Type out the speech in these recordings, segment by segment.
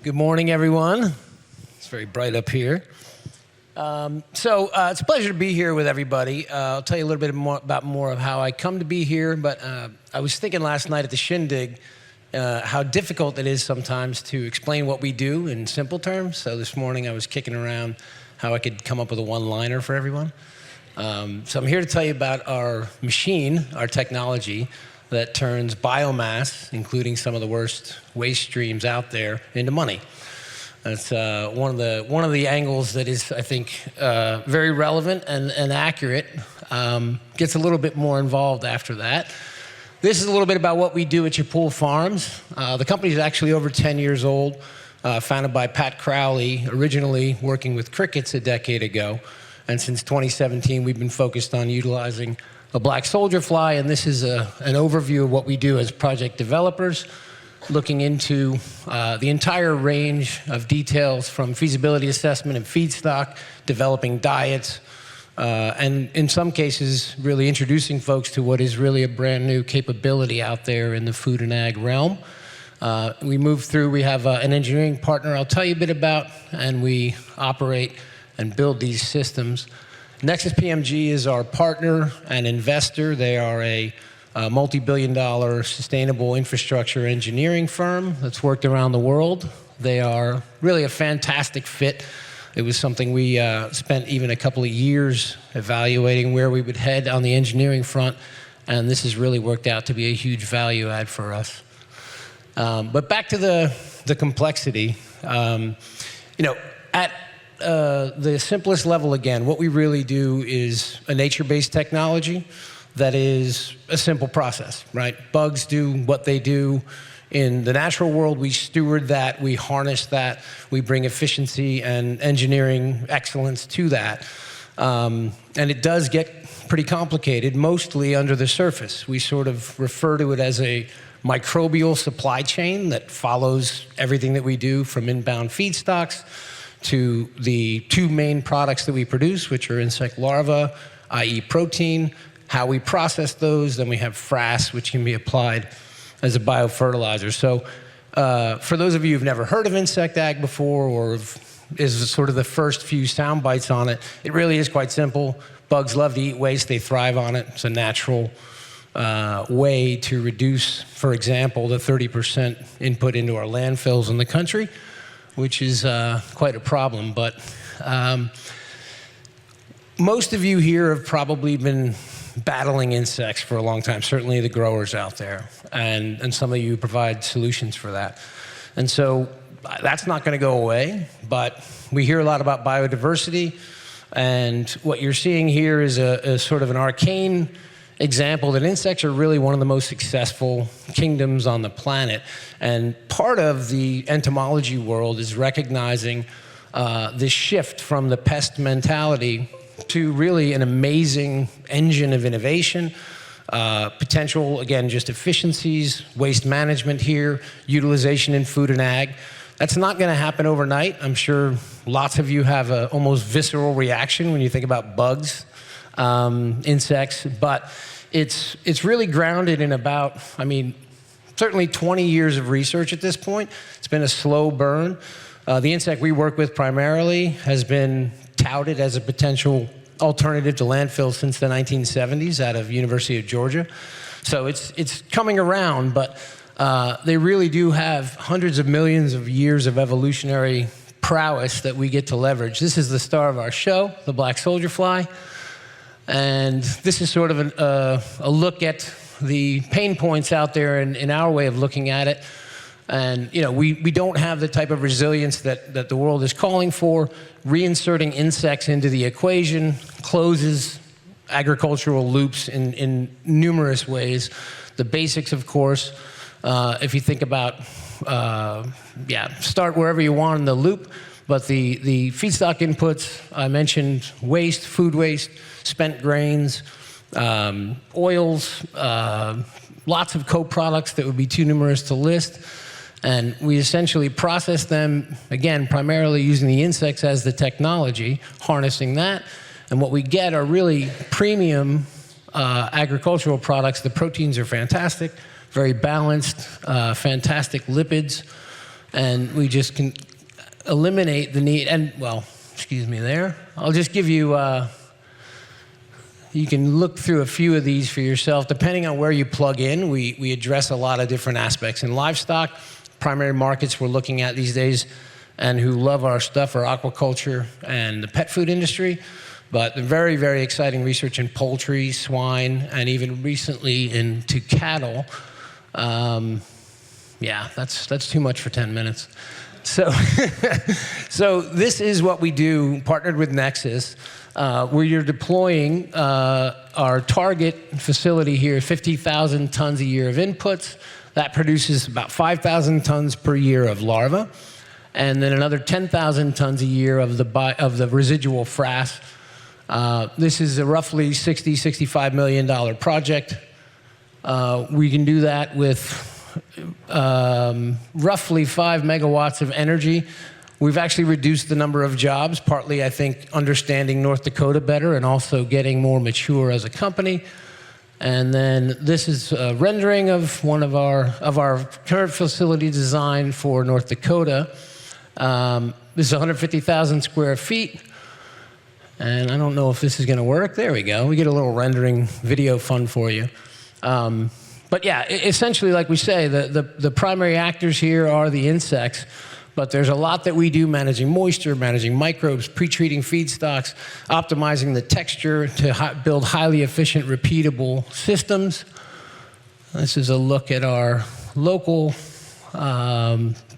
Good morning, everyone. It's very bright up here. It's a pleasure to be here with everybody. I'll tell you a little bit more of how I come to be here, but I was thinking last night at the shindig how difficult it is sometimes to explain what we do in simple terms. So this morning I was kicking around how I could come up with a one-liner for everyone. So I'm here to tell you about our machine, our technology, that turns biomass, including some of the worst waste streams out there, into money. That's one of the angles that is, I think, very relevant and accurate. Gets a little bit more involved after that. This is a little bit about what we do at Chapul Farms. The company is actually over 10 years old, founded by Pat Crowley, originally working with crickets a decade ago. And since 2017, we've been focused on utilizing a black soldier fly, and this is an overview of what we do as project developers, looking into the entire range of details from feasibility assessment and feedstock, developing diets, and in some cases, really introducing folks to what is really a brand new capability out there in the food and ag realm. We move through, we have an engineering partner I'll tell you a bit about, and we operate and build these systems. Nexus PMG is our partner and investor. They are a multi-billion-dollar sustainable infrastructure engineering firm that's worked around the world. They are really a fantastic fit. It was something we spent even a couple of years evaluating where we would head on the engineering front, and this has really worked out to be a huge value add for us. But back to the complexity. At the simplest level, again, what we really do is a nature-based technology that is a simple process, right? Bugs do what they do in the natural world. We steward that, we harness that, we bring efficiency and engineering excellence to that. And it does get pretty complicated, mostly under the surface. We sort of refer to it as a microbial supply chain that follows everything that we do, from inbound feedstocks to the two main products that we produce, which are insect larvae, i.e. protein, how we process those, then we have frass, which can be applied as a biofertilizer. So for those of you who've never heard of insect ag before, or is sort of the first few sound bites on it, it really is quite simple. Bugs love to eat waste, they thrive on it. It's a natural way to reduce, for example, the 30% input into our landfills in the country, which is quite a problem. But most of you here have probably been battling insects for a long time, certainly the growers out there, and some of you provide solutions for that. And so that's not going to go away, but we hear a lot about biodiversity, and what you're seeing here is a sort of an arcane example that insects are really one of the most successful kingdoms on the planet. And part of the entomology world is recognizing this shift from the pest mentality to really an amazing engine of innovation, potential, again, just efficiencies, waste management here, utilization in food and ag. That's not going to happen overnight. I'm sure lots of you have an almost visceral reaction when you think about bugs, insects, but it's really grounded in about, certainly 20 years of research at this point. It's been a slow burn. The insect we work with primarily has been touted as a potential alternative to landfill since the 1970s out of University of Georgia. So it's coming around, but they really do have hundreds of millions of years of evolutionary prowess that we get to leverage. This is the star of our show, the black soldier fly. And this is sort of a look at the pain points out there in our way of looking at it. And we don't have the type of resilience that the world is calling for. Reinserting insects into the equation closes agricultural loops in numerous ways. The basics, of course, if you think about, start wherever you want in the loop, but the feedstock inputs, I mentioned waste, food waste, spent grains, oils, lots of co-products that would be too numerous to list. And we essentially process them, again, primarily using the insects as the technology, harnessing that. And what we get are really premium agricultural products. The proteins are fantastic. very balanced, fantastic lipids, and we just can eliminate the need, and well, excuse me there. I'll just give you, you can look through a few of these for yourself. Depending on where you plug in, we address a lot of different aspects. In livestock, primary markets we're looking at these days and who love our stuff are aquaculture and the pet food industry. But very, very exciting research in poultry, swine, and even recently into cattle. Yeah, that's too much for 10 minutes. So, so this is what we do, partnered with Nexus, where you're deploying our target facility here, 50,000 tons a year of inputs. That produces about 5,000 tons per year of larvae, and then another 10,000 tons a year of the residual frass. This is a roughly $60–65 million project. We can do that with roughly 5 megawatts of energy. We've actually reduced the number of jobs, partly, I think, understanding North Dakota better and also getting more mature as a company. And then this is a rendering of one of our current facility design for North Dakota. This is 150,000 square feet. And I don't know if this is going to work. There we go. We get a little rendering video fun for you. But yeah, essentially, like we say, the primary actors here are the insects. But there's a lot that we do, managing moisture, managing microbes, pre-treating feedstocks, optimizing the texture to build highly efficient, repeatable systems. This is a look at our local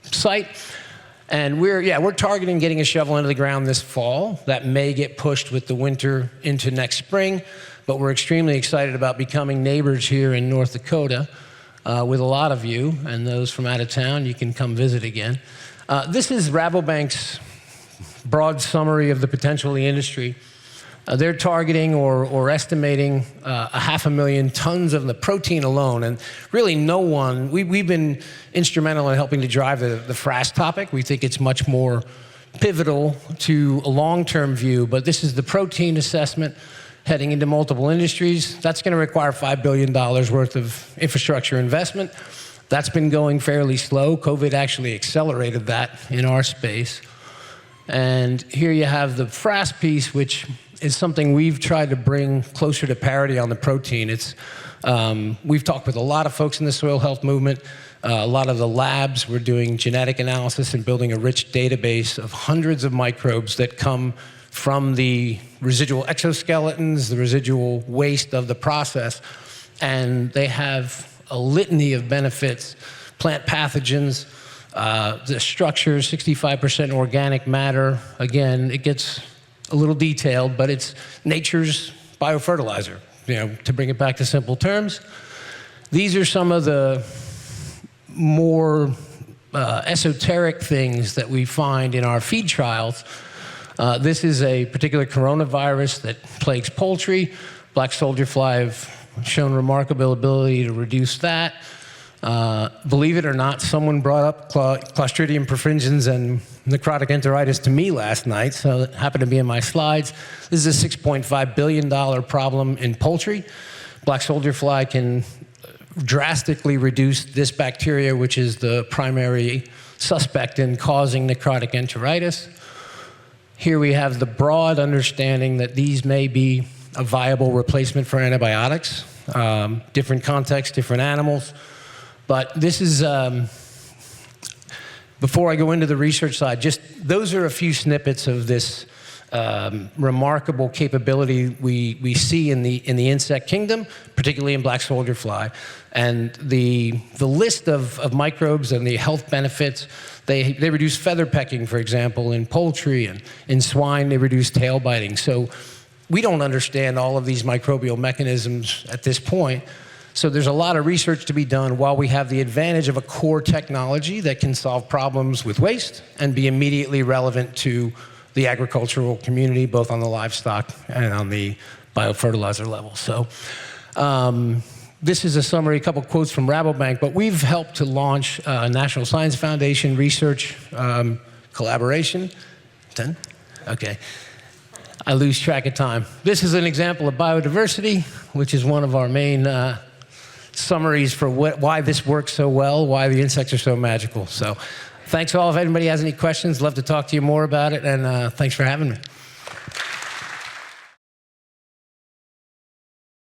site. And we're targeting getting a shovel into the ground this fall. That may get pushed with the winter into next spring. But we're extremely excited about becoming neighbors here in North Dakota with a lot of you. And those from out of town, you can come visit again. This is Rabobank's broad summary of the potential of the industry. They're targeting or estimating 500,000 tons of the protein alone. And really no one, we've been instrumental in helping to drive the frass topic. We think it's much more pivotal to a long-term view. But this is the protein assessment heading into multiple industries. That's going to require $5 billion worth of infrastructure investment. That's been going fairly slow. COVID actually accelerated that in our space. And here you have the frass piece, which is something we've tried to bring closer to parity on the protein. We've talked with a lot of folks in the soil health movement, a lot of the labs. We're doing genetic analysis and building a rich database of hundreds of microbes that come from the residual exoskeletons, the residual waste of the process. And they have a litany of benefits, plant pathogens, the structures, 65% organic matter. Again, it gets a little detailed, but it's nature's biofertilizer, to bring it back to simple terms. These are some of the more esoteric things that we find in our feed trials. This is a particular coronavirus that plagues poultry. Black soldier fly have shown remarkable ability to reduce that. Believe it or not, someone brought up Clostridium perfringens and necrotic enteritis to me last night, so it happened to be in my slides. This is a $6.5 billion problem in poultry. Black soldier fly can drastically reduce this bacteria, which is the primary suspect in causing necrotic enteritis. Here we have the broad understanding that these may be a viable replacement for antibiotics, different contexts, different animals. But this is, before I go into the research side, just those are a few snippets of this remarkable capability we see in the insect kingdom, particularly in black soldier fly. And the list of microbes and the health benefits, they reduce feather pecking, for example, in poultry, and in swine they reduce tail biting. So we don't understand all of these microbial mechanisms at this point. So there's a lot of research to be done while we have the advantage of a core technology that can solve problems with waste and be immediately relevant to the agricultural community, both on the livestock and on the biofertilizer level. So this is a summary, a couple quotes from Rabobank, but we've helped to launch a National Science Foundation research collaboration. 10? Okay. I lose track of time. This is an example of biodiversity, which is one of our main summaries for why this works so well, why the insects are so magical. So thanks all. If anybody has any questions, love to talk to you more about it, and thanks for having me.